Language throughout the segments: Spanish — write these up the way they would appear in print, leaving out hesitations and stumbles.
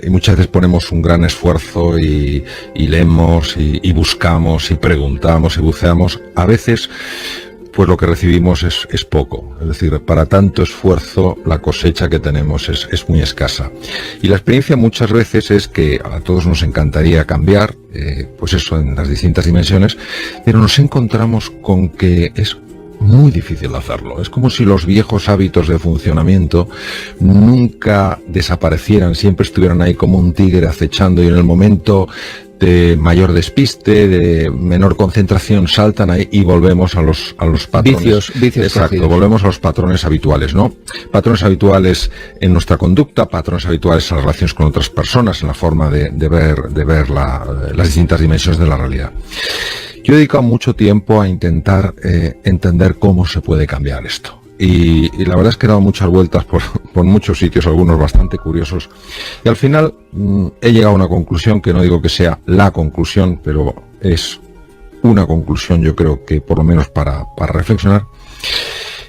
y muchas veces ponemos un gran esfuerzo y leemos y buscamos y preguntamos y buceamos. A veces pues lo que recibimos es poco. Es decir, para tanto esfuerzo la cosecha que tenemos es muy escasa. Y la experiencia muchas veces es que a todos nos encantaría cambiar, pues eso, en las distintas dimensiones, pero nos encontramos con que es muy difícil hacerlo. Es como si los viejos hábitos de funcionamiento nunca desaparecieran, siempre estuvieran ahí como un tigre acechando, y en el momento de mayor despiste, de menor concentración, saltan ahí y volvemos a los patrones. Vicios Exacto, conocidos. volvemos a los patrones habituales, ¿no? Patrones habituales en nuestra conducta, patrones habituales en las relaciones con otras personas, en la forma de ver las distintas dimensiones de la realidad. Yo he dedicado mucho tiempo a intentar entender cómo se puede cambiar esto. Y la verdad es que he dado muchas vueltas por muchos sitios, algunos bastante curiosos. Y al final he llegado a una conclusión que no digo que sea la conclusión, pero es una conclusión, yo creo que por lo menos para reflexionar.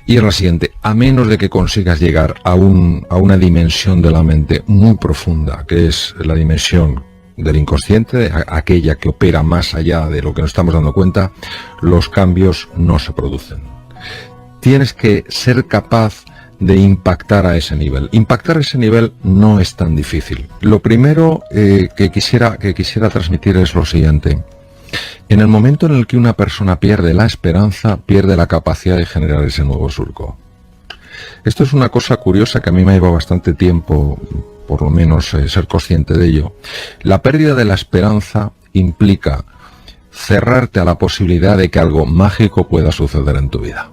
Y es la siguiente: a menos de que consigas llegar a una dimensión de la mente muy profunda, que es la dimensión del inconsciente, aquella que opera más allá de lo que nos estamos dando cuenta, los cambios no se producen. Tienes que ser capaz de impactar a ese nivel. Impactar a ese nivel no es tan difícil. Lo primero que quisiera transmitir es lo siguiente: en el momento en el que una persona pierde la esperanza, pierde la capacidad de generar ese nuevo surco. Esto es una cosa curiosa que a mí me ha llevado bastante tiempo, por lo menos ser consciente de ello. La pérdida de la esperanza implica cerrarte a la posibilidad de que algo mágico pueda suceder en tu vida.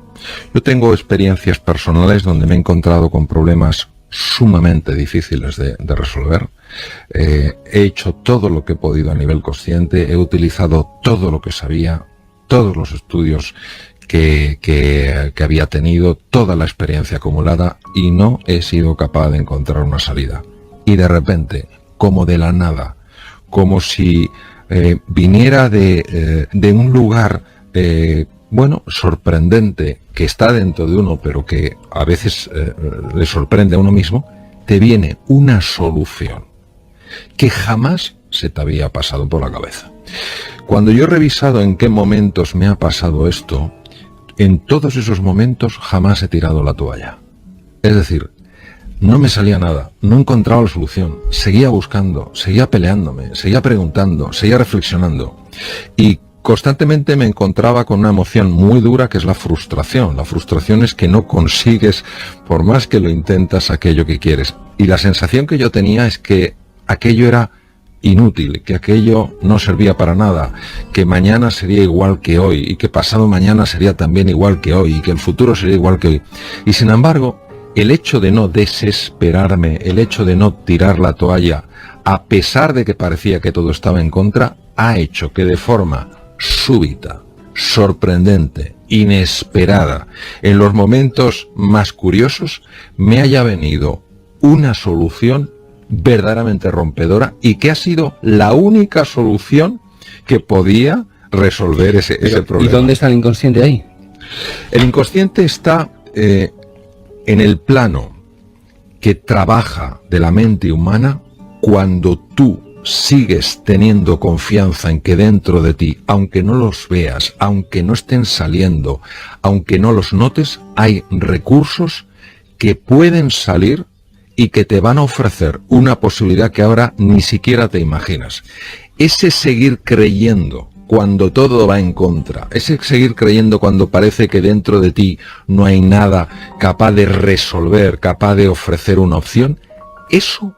Yo tengo experiencias personales donde me he encontrado con problemas sumamente difíciles de resolver. He hecho todo lo que he podido a nivel consciente, he utilizado todo lo que sabía, todos los estudios que había tenido, toda la experiencia acumulada, y no he sido capaz de encontrar una salida. Y de repente, como de la nada, como si viniera de un lugar sorprendente, que está dentro de uno, pero que a veces le sorprende a uno mismo, te viene una solución que jamás se te había pasado por la cabeza. Cuando yo he revisado en qué momentos me ha pasado esto, en todos esos momentos jamás he tirado la toalla. Es decir, no me salía nada, no encontraba la solución, seguía buscando, seguía peleándome, seguía preguntando, seguía reflexionando, y constantemente me encontraba con una emoción muy dura, que es la frustración. La frustración es que no consigues, por más que lo intentas, aquello que quieres. Y la sensación que yo tenía es que aquello era inútil, que aquello no servía para nada, que mañana sería igual que hoy, y que pasado mañana sería también igual que hoy, y que el futuro sería igual que hoy. Y sin embargo, el hecho de no desesperarme, el hecho de no tirar la toalla, a pesar de que parecía que todo estaba en contra, ha hecho que de forma súbita, sorprendente, inesperada, en los momentos más curiosos, me haya venido una solución verdaderamente rompedora, y que ha sido la única solución que podía resolver ese problema. ¿Y dónde está el inconsciente ahí? El inconsciente está en el plano que trabaja de la mente humana cuando tú sigues teniendo confianza en que dentro de ti, aunque no los veas, aunque no estén saliendo, aunque no los notes, hay recursos que pueden salir y que te van a ofrecer una posibilidad que ahora ni siquiera te imaginas. Ese seguir creyendo cuando todo va en contra, ese seguir creyendo cuando parece que dentro de ti no hay nada capaz de resolver, capaz de ofrecer una opción, eso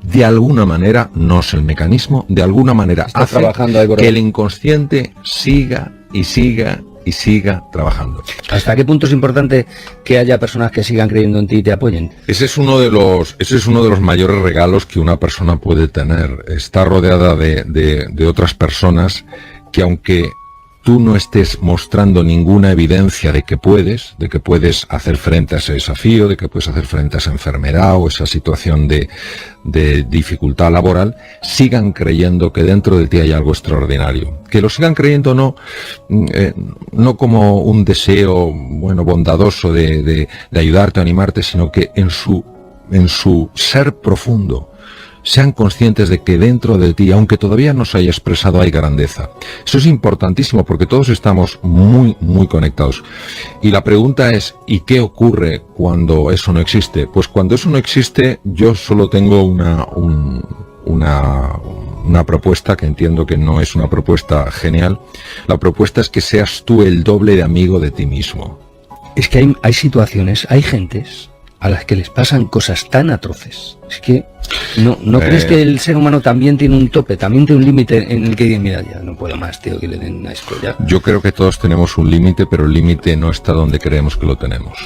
de alguna manera, no es el mecanismo, de alguna manera está hace trabajando ahí por que ahí. el inconsciente siga y siga y siga trabajando. ¿Hasta qué punto es importante que haya personas que sigan creyendo en ti y te apoyen? Ese es uno de los mayores regalos que una persona puede tener. Está rodeada de otras personas que, aunque tú no estés mostrando ninguna evidencia de que puedes hacer frente a ese desafío, de que puedes hacer frente a esa enfermedad o esa situación de dificultad laboral, sigan creyendo que dentro de ti hay algo extraordinario. Que lo sigan creyendo no como un deseo bondadoso de ayudarte o animarte, sino que en su ser profundo sean conscientes de que dentro de ti, aunque todavía no se haya expresado, hay grandeza. Eso es importantísimo porque todos estamos muy, muy conectados. Y la pregunta es, ¿y qué ocurre cuando eso no existe? Pues cuando eso no existe, yo solo tengo una propuesta, que entiendo que no es una propuesta genial. La propuesta es que seas tú el doble de amigo de ti mismo. Es que hay situaciones, hay gentes a las que les pasan cosas tan atroces. Es que ¿no crees que el ser humano también tiene un tope, también tiene un límite en el que dice, mira, ya no puedo más, tío, que le den a esto ya? Yo creo que todos tenemos un límite, pero el límite no está donde creemos que lo tenemos.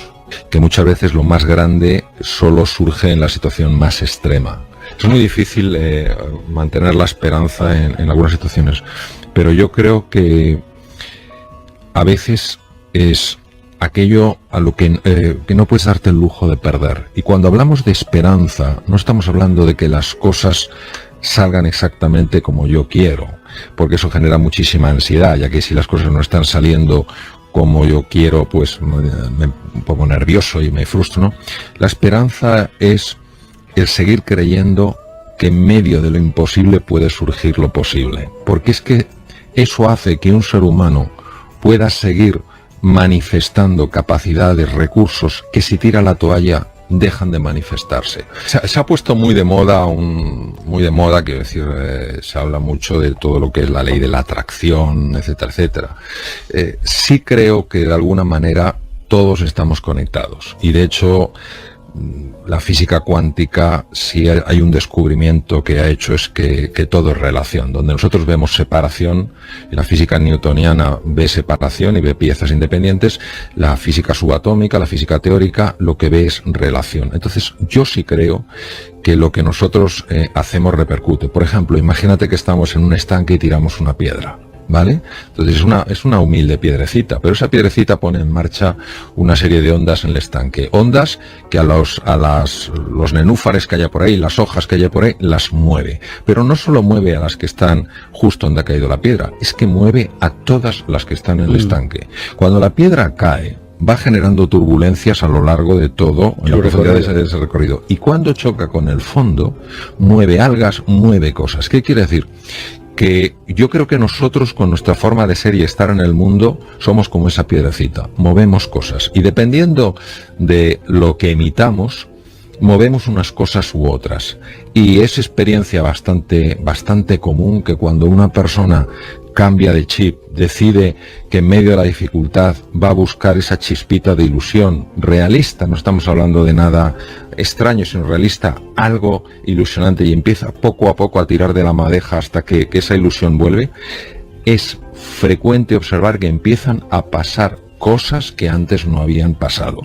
Que muchas veces lo más grande solo surge en la situación más extrema. Es muy difícil mantener la esperanza en algunas situaciones, pero yo creo que a veces es aquello a lo que no puedes darte el lujo de perder. Y cuando hablamos de esperanza, no estamos hablando de que las cosas salgan exactamente como yo quiero, porque eso genera muchísima ansiedad, ya que si las cosas no están saliendo como yo quiero, pues me pongo nervioso y me frustro, ¿no? La esperanza es el seguir creyendo que en medio de lo imposible puede surgir lo posible, porque es que eso hace que un ser humano pueda seguir manifestando capacidades, recursos, que si tira la toalla dejan de manifestarse. Se ha puesto muy de moda, quiero decir, se habla mucho de todo lo que es la ley de la atracción, etcétera, etcétera. Sí creo que de alguna manera todos estamos conectados, y de hecho la física cuántica, si hay un descubrimiento que ha hecho, es que todo es relación. Donde nosotros vemos separación, y la física newtoniana ve separación y ve piezas independientes, la física subatómica, la física teórica, lo que ve es relación. Entonces yo sí creo que lo que nosotros hacemos repercute. Por ejemplo, imagínate que estamos en un estanque y tiramos una piedra, ¿vale? Entonces es una humilde piedrecita, pero esa piedrecita pone en marcha una serie de ondas en el estanque. Ondas que a los nenúfares que haya por ahí, las hojas que haya por ahí, las mueve. Pero no solo mueve a las que están justo donde ha caído la piedra, es que mueve a todas las que están en el estanque. Cuando la piedra cae, va generando turbulencias a lo largo de todo, en la profundidad de ese recorrido. Y cuando choca con el fondo, mueve algas, mueve cosas. ¿Qué quiere decir? Que yo creo que nosotros, con nuestra forma de ser y estar en el mundo, somos como esa piedrecita, movemos cosas, y dependiendo de lo que emitamos, movemos unas cosas u otras. Y es experiencia bastante común que cuando una persona cambia de chip, decide que en medio de la dificultad va a buscar esa chispita de ilusión realista, no estamos hablando de nada extraño, sino realista, algo ilusionante, y empieza poco a poco a tirar de la madeja hasta que esa ilusión vuelve, es frecuente observar que empiezan a pasar cosas que antes no habían pasado.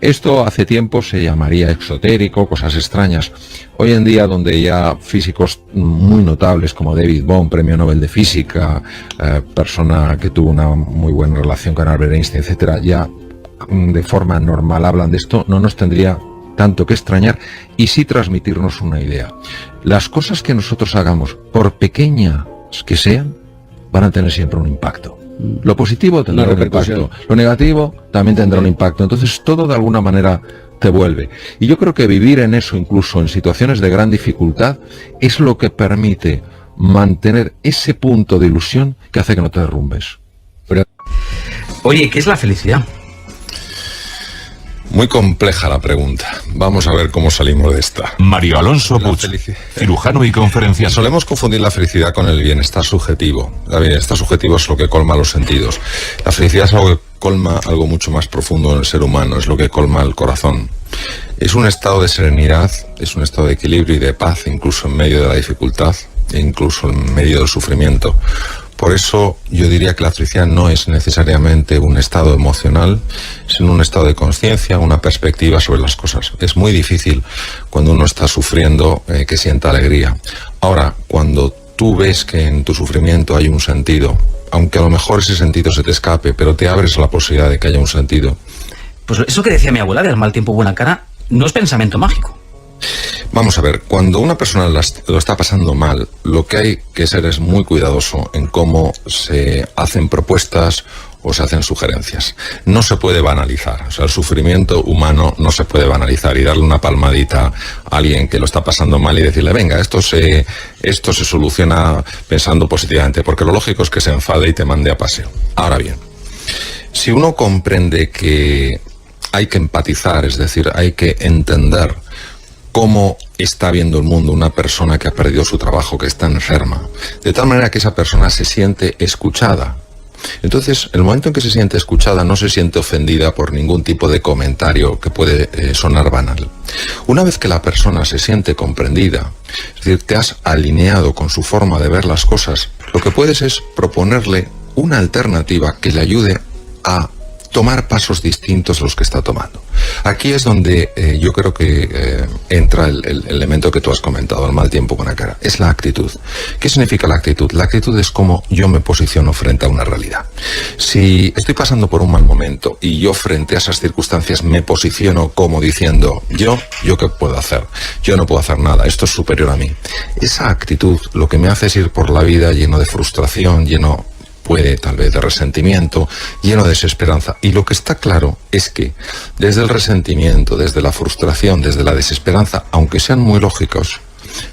Esto hace tiempo se llamaría exotérico, cosas extrañas. Hoy en día, donde ya físicos muy notables como David Bohm, premio Nobel de Física, persona que tuvo una muy buena relación con Albert Einstein, etcétera, ya de forma normal hablan de esto, no nos tendría tanto que extrañar, y sí transmitirnos una idea. Las cosas que nosotros hagamos, por pequeñas que sean, van a tener siempre un impacto. Lo positivo tendrá un impacto, lo negativo también tendrá un impacto. Entonces todo de alguna manera te vuelve. Y yo creo que vivir en eso, incluso en situaciones de gran dificultad, es lo que permite mantener ese punto de ilusión que hace que no te derrumbes. Oye, ¿qué es la felicidad? Muy compleja la pregunta. Vamos a ver cómo salimos de esta. Mario Alonso Puig, cirujano y conferenciante. Solemos confundir la felicidad con el bienestar subjetivo. El bienestar subjetivo es lo que colma los sentidos. La felicidad es algo que colma algo mucho más profundo en el ser humano, es lo que colma el corazón. Es un estado de serenidad, es un estado de equilibrio y de paz, incluso en medio de la dificultad, e incluso en medio del sufrimiento. Por eso yo diría que la felicidad no es necesariamente un estado emocional, sino un estado de conciencia, una perspectiva sobre las cosas. Es muy difícil cuando uno está sufriendo que sienta alegría. Ahora, cuando tú ves que en tu sufrimiento hay un sentido, aunque a lo mejor ese sentido se te escape, pero te abres a la posibilidad de que haya un sentido. Pues eso que decía mi abuela, del mal tiempo buena cara, no es pensamiento mágico. Vamos a ver, cuando una persona lo está pasando mal, lo que hay que ser es muy cuidadoso en cómo se hacen propuestas o se hacen sugerencias. No se puede banalizar, o sea, el sufrimiento humano no se puede banalizar y darle una palmadita a alguien que lo está pasando mal y decirle, venga, esto se soluciona pensando positivamente, porque lo lógico es que se enfade y te mande a paseo. Ahora bien, si uno comprende que hay que empatizar, es decir, hay que entender cómo está viendo el mundo una persona que ha perdido su trabajo, que está enferma, de tal manera que esa persona se siente escuchada. Entonces, en el momento en que se siente escuchada, no se siente ofendida por ningún tipo de comentario que puede sonar banal. Una vez que la persona se siente comprendida, es decir, te has alineado con su forma de ver las cosas, lo que puedes es proponerle una alternativa que le ayude a tomar pasos distintos a los que está tomando. Aquí es donde yo creo que entra el elemento que tú has comentado, el mal tiempo con la cara. Es la actitud. ¿Qué significa la actitud? La actitud es cómo yo me posiciono frente a una realidad. Si estoy pasando por un mal momento y yo frente a esas circunstancias me posiciono como diciendo, ¿yo qué puedo hacer? Yo no puedo hacer nada, esto es superior a mí. Esa actitud lo que me hace es ir por la vida lleno de frustración, lleno puede tal vez de resentimiento, lleno de desesperanza. Y lo que está claro es que desde el resentimiento, desde la frustración, desde la desesperanza, aunque sean muy lógicos,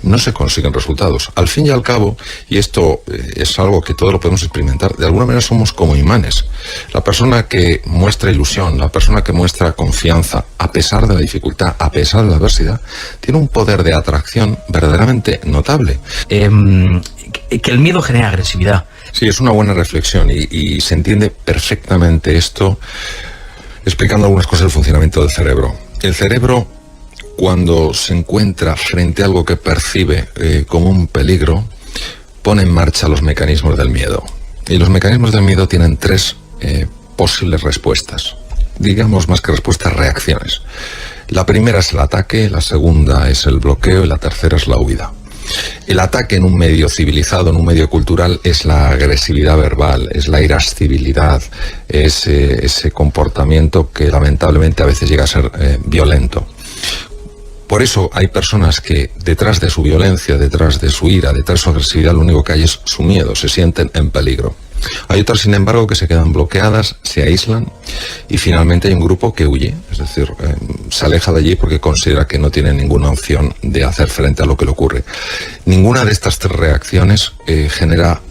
no se consiguen resultados. Al fin y al cabo, y esto es algo que todos lo podemos experimentar, de alguna manera somos como imanes. La persona que muestra ilusión, la persona que muestra confianza, a pesar de la dificultad, a pesar de la adversidad, tiene un poder de atracción verdaderamente notable. Que el miedo genera agresividad. Sí, es una buena reflexión y se entiende perfectamente esto explicando algunas cosas del funcionamiento del cerebro. El cerebro, cuando se encuentra frente a algo que percibe como un peligro, pone en marcha los mecanismos del miedo. Y los mecanismos del miedo tienen tres posibles respuestas. Digamos más que respuestas, reacciones. La primera es el ataque, la segunda es el bloqueo y la tercera es la huida. El ataque en un medio civilizado, en un medio cultural, es la agresividad verbal, es la irascibilidad, es ese comportamiento que lamentablemente a veces llega a ser violento. Por eso hay personas que detrás de su violencia, detrás de su ira, detrás de su agresividad, lo único que hay es su miedo, se sienten en peligro. Hay otras, sin embargo, que se quedan bloqueadas, se aíslan y finalmente hay un grupo que huye, es decir, se aleja de allí porque considera que no tiene ninguna opción de hacer frente a lo que le ocurre. Ninguna de estas tres reacciones genera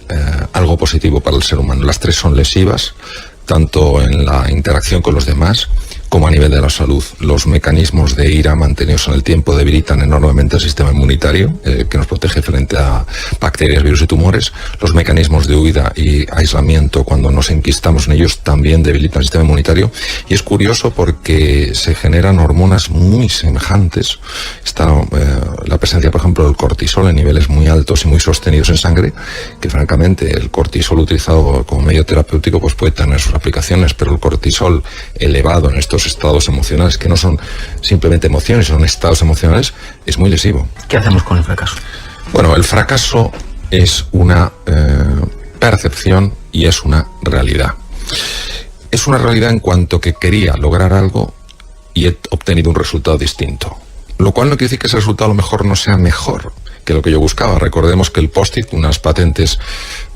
algo positivo para el ser humano. Las tres son lesivas, tanto en la interacción con los demás como a nivel de la salud. Los mecanismos de ira mantenidos en el tiempo debilitan enormemente el sistema inmunitario, que nos protege frente a bacterias, virus y tumores. Los mecanismos de huida y aislamiento, cuando nos enquistamos en ellos, también debilitan el sistema inmunitario. Y es curioso porque se generan hormonas muy semejantes. Está la presencia, por ejemplo, del cortisol en niveles muy altos y muy sostenidos en sangre, que francamente el cortisol utilizado como medio terapéutico pues puede tener sus aplicaciones, pero el cortisol elevado en estos estados emocionales, que no son simplemente emociones, son estados emocionales, es muy lesivo. ¿Qué hacemos con el fracaso? Bueno, el fracaso es una percepción y es una realidad. Es una realidad en cuanto que quería lograr algo y he obtenido un resultado distinto. Lo cual no quiere decir que ese resultado a lo mejor no sea mejor que lo que yo buscaba. Recordemos que el post-it, unas patentes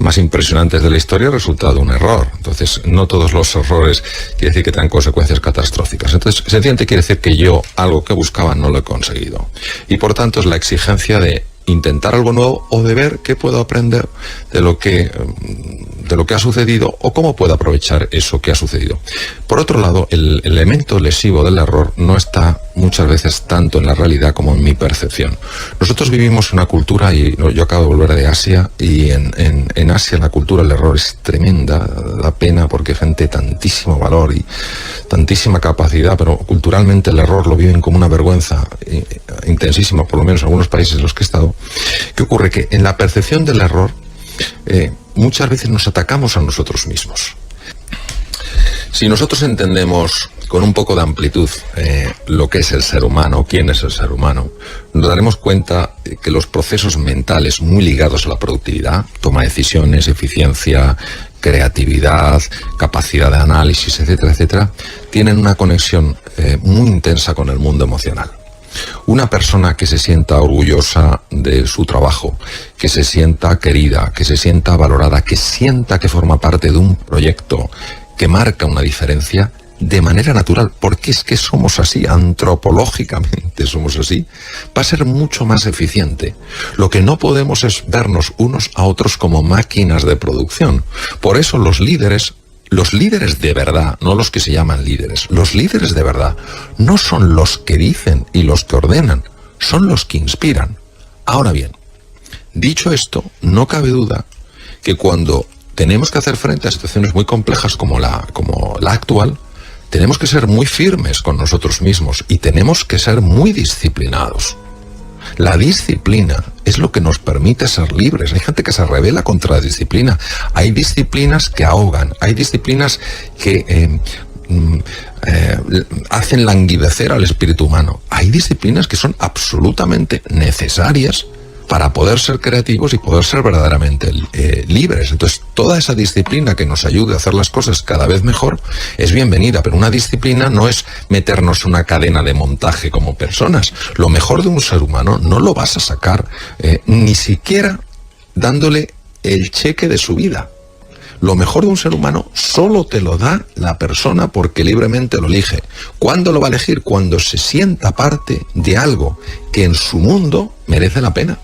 más impresionantes de la historia, resultado de un error. Entonces, no todos los errores quiere decir que tengan consecuencias catastróficas. Entonces, sencillamente quiere decir que yo algo que buscaba no lo he conseguido. Y por tanto es la exigencia de intentar algo nuevo o de ver qué puedo aprender de lo que ha sucedido o cómo puedo aprovechar eso que ha sucedido. Por otro lado, el elemento lesivo del error no está muchas veces tanto en la realidad como en mi percepción. Nosotros vivimos una cultura, y yo acabo de volver de Asia, y en Asia la cultura del error es tremenda, da pena porque hay gente de tantísimo valor y tantísima capacidad, pero culturalmente el error lo viven como una vergüenza intensísima, por lo menos en algunos países en los que he estado. ¿Qué ocurre? Que en la percepción del error muchas veces nos atacamos a nosotros mismos. Si nosotros entendemos con un poco de amplitud lo que es el ser humano, quién es el ser humano, nos daremos cuenta que los procesos mentales muy ligados a la productividad, toma de decisiones, eficiencia, creatividad, capacidad de análisis, etcétera, etcétera, tienen una conexión muy intensa con el mundo emocional. Una persona que se sienta orgullosa de su trabajo, que se sienta querida, que se sienta valorada, que sienta que forma parte de un proyecto que marca una diferencia de manera natural, porque es que somos así, antropológicamente somos así, va a ser mucho más eficiente. Lo que no podemos es vernos unos a otros como máquinas de producción. Por eso los líderes de verdad, no los que se llaman líderes, los líderes de verdad no son los que dicen y los que ordenan, son los que inspiran. Ahora bien, dicho esto, no cabe duda que cuando tenemos que hacer frente a situaciones muy complejas como la actual, tenemos que ser muy firmes con nosotros mismos y tenemos que ser muy disciplinados. La disciplina es lo que nos permite ser libres. Hay gente que se rebela contra la disciplina. Hay disciplinas que ahogan, hay disciplinas que hacen languidecer al espíritu humano. Hay disciplinas que son absolutamente necesarias para poder ser creativos y poder ser verdaderamente libres. Entonces, toda esa disciplina que nos ayude a hacer las cosas cada vez mejor es bienvenida, pero una disciplina no es meternos una cadena de montaje como personas. Lo mejor de un ser humano no lo vas a sacar ni siquiera dándole el cheque de su vida. Lo mejor de un ser humano solo te lo da la persona porque libremente lo elige. ¿Cuándo lo va a elegir? Cuando se sienta parte de algo que en su mundo merece la pena.